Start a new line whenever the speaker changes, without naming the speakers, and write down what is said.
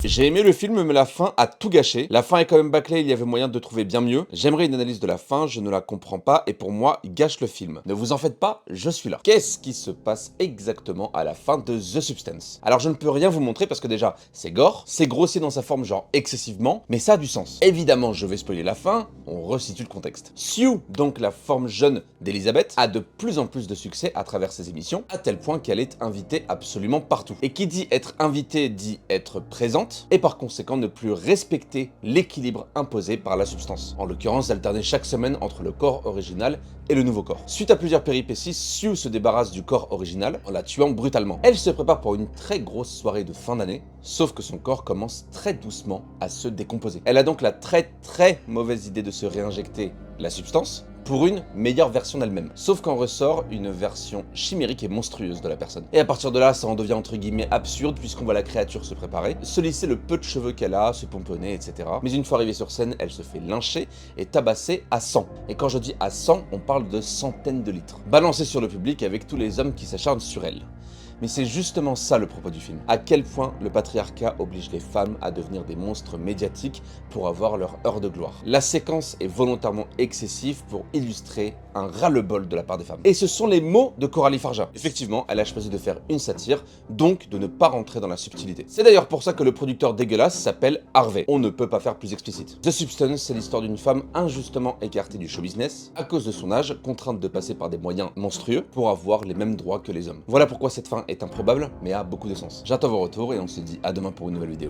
J'ai aimé le film, mais la fin a tout gâché. La fin est quand même bâclée, il y avait moyen de trouver bien mieux. J'aimerais une analyse de la fin, je ne la comprends pas, et pour moi, il gâche le film. Ne vous en faites pas, je suis là. Qu'est-ce qui se passe exactement à la fin de The Substance? Alors je ne peux rien vous montrer parce que déjà, c'est gore, c'est grossier dans sa forme genre excessivement, mais ça a du sens. Évidemment, je vais spoiler la fin, on resitue le contexte. Sue, donc la forme jeune d'Elizabeth, a de plus en plus de succès à travers ses émissions, à tel point qu'elle est invitée absolument partout. Et qui dit être invitée dit être présente, et par conséquent ne plus respecter l'équilibre imposé par la substance. En l'occurrence, d'alterner chaque semaine entre le corps original et le nouveau corps. Suite à plusieurs péripéties, Sue se débarrasse du corps original en la tuant brutalement. Elle se prépare pour une très grosse soirée de fin d'année, sauf que son corps commence très doucement à se décomposer. Elle a donc la très mauvaise idée de se réinjecter la substance pour une meilleure version d'elle-même. Sauf qu'en ressort une version chimérique et monstrueuse de la personne. Et à partir de là, ça en devient entre guillemets absurde puisqu'on voit la créature se préparer, se lisser le peu de cheveux qu'elle a, se pomponner, etc. Mais une fois arrivée sur scène, elle se fait lyncher et tabasser à 100. Et quand je dis à 100, on parle de centaines de litres. Balancée sur le public avec tous les hommes qui s'acharnent sur elle. Mais c'est justement ça le propos du film. À quel point le patriarcat oblige les femmes à devenir des monstres médiatiques pour avoir leur heure de gloire. La séquence est volontairement excessive pour illustrer un ras-le-bol de la part des femmes. Et ce sont les mots de Coralie Farja. Effectivement, elle a choisi de faire une satire, donc de ne pas rentrer dans la subtilité. C'est d'ailleurs pour ça que le producteur dégueulasse s'appelle Harvey. On ne peut pas faire plus explicite. The Substance, c'est l'histoire d'une femme injustement écartée du show business, à cause de son âge, contrainte de passer par des moyens monstrueux pour avoir les mêmes droits que les hommes. Voilà pourquoi cette fin est improbable, mais a beaucoup de sens. J'attends vos retours et on se dit à demain pour une nouvelle vidéo.